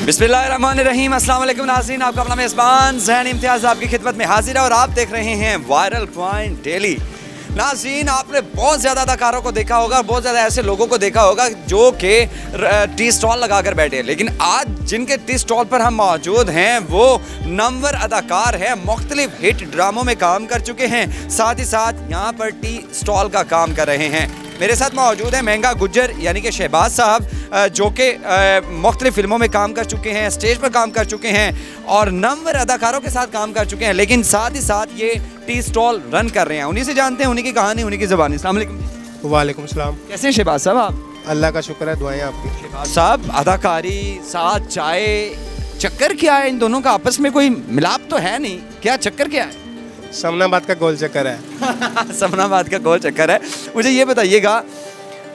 बिस्मिल्लाहिर्रहमानिर्रहीम, अस्सलाम वालेकुम नाज़रीन, आपका अपना मेज़बान ज़हन इम्तियाज़ आपकी खिदमत में हाजिर है और आप देख रहे हैं वायरल पॉइंट डेली। नाज़रीन, आपने बहुत ज़्यादा अदाकारों को देखा होगा, बहुत ज़्यादा ऐसे लोगों को देखा होगा जो कि टी स्टॉल लगा कर बैठे हैं, लेकिन आज जिनके टी स्टॉल पर हम मौजूद हैं वो नंबर अदाकार हैं, मुख्तलिफ हिट ड्रामों में काम कर चुके हैं, साथ ही साथ यहाँ पर टी स्टॉल का काम कर रहे हैं। मेरे साथ मौजूद है महंगा गुज्जर यानी कि शहबाज साहब, जो कि मुख्तलिफ फिल्मों में काम कर चुके हैं, स्टेज पर काम कर चुके हैं और नंबर अदाकारों के साथ काम कर चुके हैं, लेकिन साथ ही साथ ये टी स्टॉल रन कर रहे हैं। उन्हीं से जानते हैं, उन्हीं की कहानी, उन्हीं की ज़बानी। अस्सलाम वालेकुम। वालेकुम सलाम। कैसे हैं शहबाज साहब आप? अल्लाह का शुक्र है, दुआएं आपकी। शहबाज साहब, अदाकारी साथ चाय, चक्कर क्या है इन दोनों का? आपस में कोई मिलाप तो है नहीं, क्या चक्कर क्या है? समनाबाद का गोल चक्कर है। समनाबाद का गोल चक्कर है। मुझे ये बताइएगा,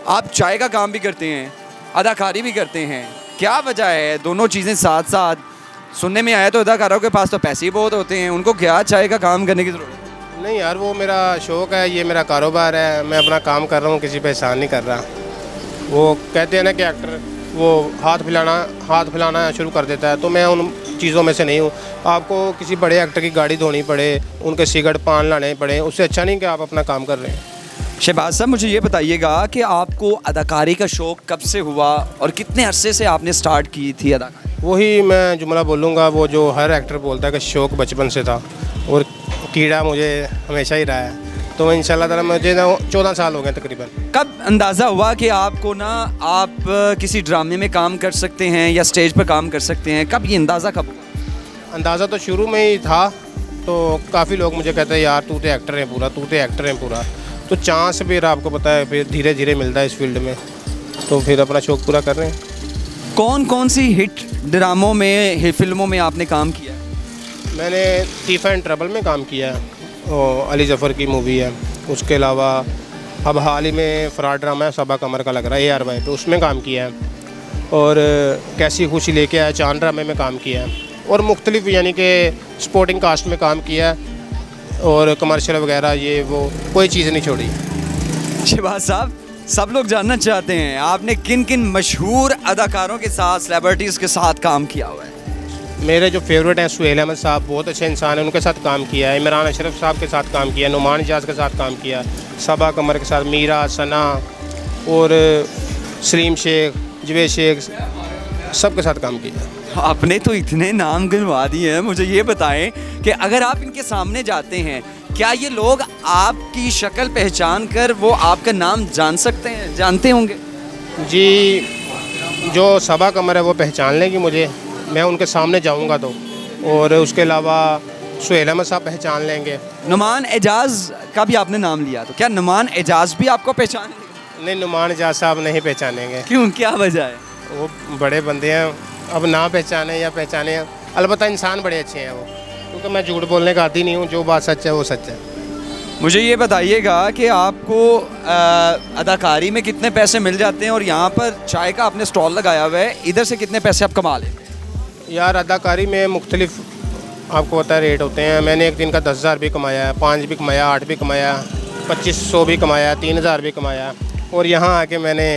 आप चाय का काम भी करते हैं, अदाकारी भी करते हैं, क्या वजह है दोनों चीज़ें साथ साथ? सुनने में आया तो अदाकारों के पास तो पैसे ही बहुत होते हैं, उनको क्या चाय का काम करने की ज़रूरत है? नहीं यार, वो मेरा शौक़ है, ये मेरा कारोबार है, मैं अपना काम कर रहा हूँ, किसी पे एहसान नहीं कर रहा। वो कहते हैं ना कि एक्टर वो हाथ फैलाना शुरू कर देता है, तो मैं उन चीज़ों में से नहीं हूँ। आपको किसी बड़े एक्टर की गाड़ी धोनी पड़े, उनके सिगरेट पान लाने पड़े, उससे अच्छा नहीं कि आप अपना काम कर रहे हैं। शहबाज साहब, मुझे ये बताइएगा कि आपको अदाकारी का शौक़ कब से हुआ और कितने अरसे से आपने स्टार्ट की थी अदाकारी? वही मैं जुमला बोलूँगा, वो जो हर एक्टर बोलता है कि शौक़ बचपन से था और कीड़ा मुझे हमेशा ही रहा है। तो इंशाल्लाह ताला मुझे ना 14 साल हो गए तकरीबन। कब अंदाज़ा हुआ कि आपको ना आप किसी ड्रामे में काम कर सकते हैं या स्टेज पर काम कर सकते हैं? कब ये अंदाज़ा कब हुआ? अंदाज़ा तो शुरू में ही था, तो काफ़ी लोग मुझे कहते हैं यार तू तो एक्टर है पूरा, तू तो एक्टर है पूरा। तो चांस फिर आपको पता है फिर धीरे धीरे मिलता है इस फील्ड में, तो फिर अपना शौक़ पूरा कर रहे हैं। कौन कौन सी हिट ड्रामों में, फिल्मों में आपने काम किया है? मैंने तीफा एंड ट्रबल में काम किया है, अली जफ़र की मूवी है। उसके अलावा अब हाल ही में फ़राड ड्रामा है, सबा कमर का लग रहा है ARY पे, उसमें काम किया है। और कैसी खुशी लेके आया, चांद ड्रामे में काम किया है और मुख्तलिफ यानी कि स्पोर्टिंग कास्ट में काम किया है और कमर्शियल वगैरह ये वो कोई चीज़ नहीं छोड़ी। शहबाज साहब, सब लोग जानना चाहते हैं आपने किन किन मशहूर अदाकारों के साथ, सेलिब्रिटीज़ के साथ काम किया हुआ है? मेरे जो फेवरेट हैं सुहेल अहमद साहब, बहुत अच्छे इंसान हैं, उनके साथ काम किया है। इमरान अशरफ साहब के साथ काम किया, नुमान इजाज़ के साथ काम किया, सबा कमर के साथ, मीरा, सना और सलीम शेख, जवेद शेख, सब के साथ काम किया। आपने तो इतने नाम गिनवा दिए हैं। मुझे ये बताएं कि अगर आप इनके सामने जाते हैं, क्या ये लोग आपकी शक्ल पहचान कर वो आपका नाम जान सकते हैं, जानते होंगे? जी, जो सबा कमर है वो पहचान लेंगी मुझे, मैं उनके सामने जाऊंगा तो। और उसके अलावा सुहेल अहमद साहब पहचान लेंगे। नुमान एजाज का भी आपने नाम लिया, तो क्या नुमान एजाज भी आपको पहचान लेंगे? नहीं, नुमान इजाज़ साहब नहीं पहचानेंगे। क्यों, क्या वजह है? वो बड़े बंदे हैं, अब ना पहचाने या पहचाने, अलबत्ता इंसान बड़े अच्छे हैं वो, क्योंकि मैं झूठ बोलने का आदी नहीं हूँ, जो बात सच है वो सच है। मुझे ये बताइएगा कि आपको अदाकारी में कितने पैसे मिल जाते हैं और यहाँ पर चाय का आपने स्टॉल लगाया हुआ है, इधर से कितने पैसे आप कमा लेते हैं? यार अदाकारी में मुख्तलिफ आपको पता है रेट होते हैं। मैंने एक दिन का 10,000 भी कमाया है, 5 भी कमाया, 8 भी कमाया, 2500 भी कमाया, 3,000 भी कमाया। और यहाँ आके मैंने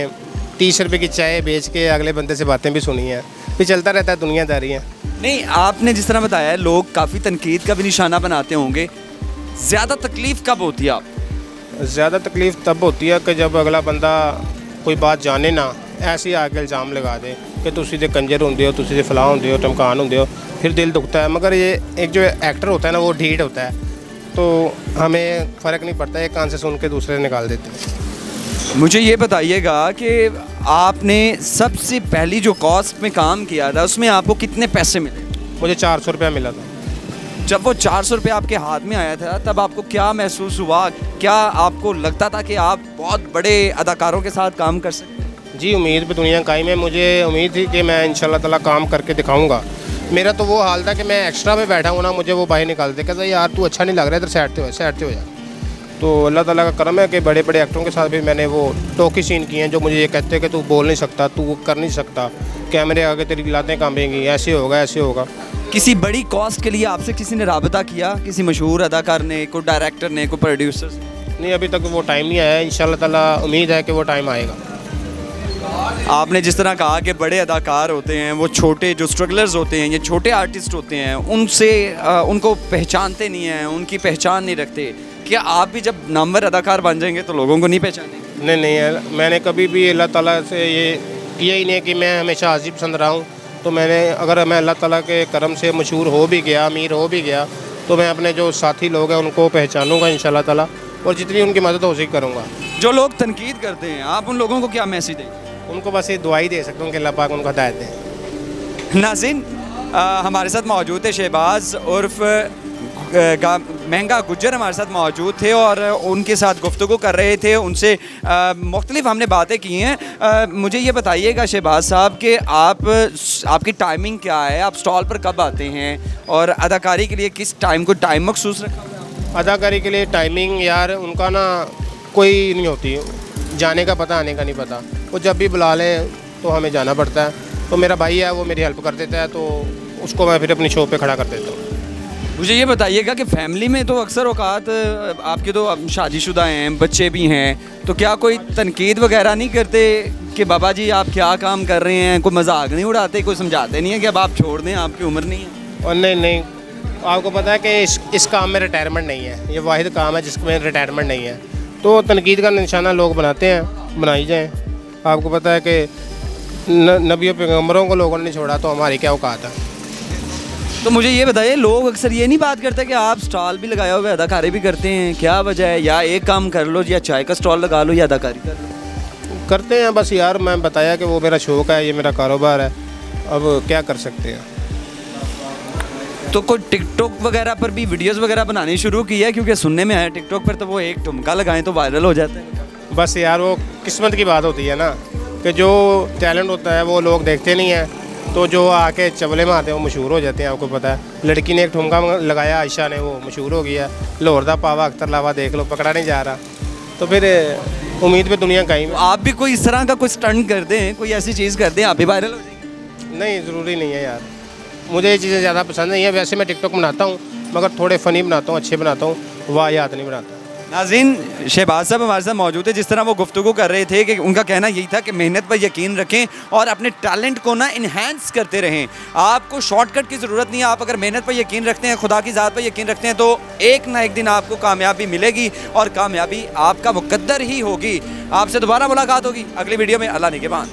30 रुपये की चाय बेच के अगले बंदे से बातें भी सुनी हैं। फिर चलता रहता है, दुनियादारी है। नहीं, आपने जिस तरह बताया है, लोग काफ़ी तनकीद का भी निशाना बनाते होंगे। ज़्यादा तकलीफ़ कब होती है आप? ज़्यादा तकलीफ़ तब होती है कि जब अगला बंदा कोई बात जाने ना, ऐसे ही आके इल्ज़ाम लगा दे कि तुसी दे कंजर होंदे हो, तुसी दे फलां होंदे हो, टमकान होंदे हो, फिर दिल दुखता है। मगर ये एक जो एक्टर होता है ना, वो ढीठ होता है, तो हमें फ़र्क नहीं पड़ता, एक कान से सुन के दूसरे निकाल देते हैं। मुझे ये बताइएगा कि आपने सबसे पहली जो कॉस्ट में काम किया था उसमें आपको कितने पैसे मिले? मुझे 400 रुपया मिला था। जब वो 400 रुपये आपके हाथ में आया था तब आपको क्या महसूस हुआ? क्या आपको लगता था कि आप बहुत बड़े अदाकारों के साथ काम कर सकते हैं? जी, उम्मीद पे दुनिया कायम है। मुझे उम्मीद थी कि मैं इंशाल्लाह ताला काम करके दिखाऊंगा। मेरा तो वो हाल था कि मैं एक्स्ट्रा पे बैठा हूँ ना, मुझे वो भाई निकाल दे, कहता यार तू अच्छा नहीं लग रहा है, इधर साइड से हो जा। तो अल्लाह ताला का करम है कि बड़े बड़े एक्टरों के साथ भी मैंने वो टोकी सीन किए हैं, जो मुझे ये कहते हैं कि तू बोल नहीं सकता, तू कर नहीं सकता, कैमरे आगे तेरी लातें कांपेंगी, ऐसे होगा ऐसे होगा। किसी बड़ी कॉस्ट के लिए आपसे किसी ने राबता किया, किसी मशहूर अदाकार ने, कोई डायरेक्टर ने, कोई प्रोड्यूसर? नहीं, अभी तक वो टाइम नहीं आया है। इंशाल्लाह ताला उम्मीद है कि वो टाइम आएगा। आपने जिस तरह कहा कि बड़े अदाकार होते हैं वो छोटे जो स्ट्रगलर्स होते हैं, ये छोटे आर्टिस्ट होते हैं, उनसे उनको पहचानते नहीं हैं, उनकी पहचान नहीं रखते। क्या आप भी जब नामवर अदाकार बन जाएंगे तो लोगों को नहीं पहचानेंगे? नहीं, मैंने कभी भी अल्लाह ताला से ये किया ही नहीं कि मैं हमेशा हाजी पसंद रहा हूँ। तो अगर मैं अल्लाह ताला के करम से मशहूर हो भी गया, अमीर हो भी गया, तो मैं अपने जो साथी लोग हैं उनको पहचानूँगा इंशाल्लाह ताला, और जितनी उनकी मदद हो सके करूँगा। जो लोग तनकीद करते हैं, आप उन लोगों को क्या मैसेज देंगे? उनको बस ये दुआ ही दे सकता हूँ कि अल्लाह पाक उनको हदायत दें। नाज़रीन, हमारे साथ मौजूद है शहबाज उर्फ महंगा गुज्जर हमारे साथ मौजूद थे और उनके साथ गुफ्तगू कर रहे थे। उनसे मुख्तलिफ हमने बातें की हैं। मुझे ये बताइएगा शहबाज साहब कि आपकी टाइमिंग क्या है, आप स्टॉल पर कब आते हैं और अदाकारी के लिए किस टाइम को टाइम मखसूस रखा हुआ है? अदाकारी के लिए टाइमिंग यार उनका ना कोई नहीं होती, जाने का पता आने का नहीं पता। वो जब भी बुला लें तो हमें जाना पड़ता है। तो मेरा भाई है वो मेरी हेल्प कर देता है, तो उसको मैं फिर अपनी शो पे खड़ा कर देता हूँ। मुझे ये बताइएगा कि फैमिली में तो अक्सर औकात आपके तो शादीशुदा हैं, बच्चे भी हैं, तो क्या कोई तनकीद वगैरह नहीं करते कि बाबा जी आप क्या काम कर रहे हैं? कोई मजाक नहीं उड़ाते, कोई समझाते नहीं है कि अब आप छोड़ दें, आपकी उम्र नहीं है? और नहीं, आपको पता है कि इस काम में रिटायरमेंट नहीं है। ये वाहिद काम है जिसमें रिटायरमेंट नहीं है। तो तनकीद का निशाना लोग बनाते हैं, बनाई जाएँ। आपको पता है कि नबियों पैगम्बरों को लोगों ने नहीं छोड़ा, तो हमारी क्या औकात है। तो मुझे ये बताइए, लोग अक्सर ये नहीं बात करते कि आप स्टॉल भी लगाए हुए अदाकारी भी करते हैं, क्या वजह है? या एक काम कर लो, या चाय का स्टॉल लगा लो या अदाकारी कर लो। करते हैं बस यार, मैं बताया कि वो मेरा शौक है, ये मेरा कारोबार है, अब क्या कर सकते हैं। तो कोई टिकटॉक वगैरह पर भी वीडियोस वगैरह बनानी शुरू की है? क्योंकि सुनने में आया टिकटॉक पर तो वो एक ठुमका लगाएं तो वायरल हो जाता है। बस यार वो किस्मत की बात होती है ना, कि जो टैलेंट होता है वो लोग देखते नहीं हैं, तो जो आके चबले में आते हैं वो मशहूर हो जाते हैं। आपको पता है, लड़की ने एक ठुमका लगाया आयशा ने, वो मशहूर हो गया। लाहौर दा पावा अख्तर लावा देख लो, पकड़ा नहीं जा रहा। तो फिर उम्मीद पे दुनिया कहीं। आप भी कोई इस तरह का कोई स्टंट कर दें, कोई ऐसी चीज़ कर दें, आप भी वायरल हो जाएंगे? नहीं, ज़रूरी नहीं है यार, मुझे ये चीज़ें ज़्यादा पसंद नहीं है। वैसे मैं टिकटॉक बनाता हूँ, मगर थोड़े फ़नी बनाता हूँ, अच्छे बनाता हूँ, वाहियात नहीं बनाता। नाज़रीन, शहबाज साहब हमारे साथ मौजूद है। जिस तरह वो गुफ्तगू कर रहे थे कि उनका कहना यही था कि मेहनत पर यकीन रखें और अपने टैलेंट को ना इन्हेंस करते रहें। आपको शॉर्टकट की ज़रूरत नहीं है। आप अगर मेहनत पर यकीन रखते हैं, खुदा की ज़ात पर यकीन रखते हैं, तो एक ना एक दिन आपको कामयाबी मिलेगी और कामयाबी आपका मुकद्दर ही होगी। आपसे दोबारा मुलाकात होगी अगली वीडियो में। अल्लाह निगहबान।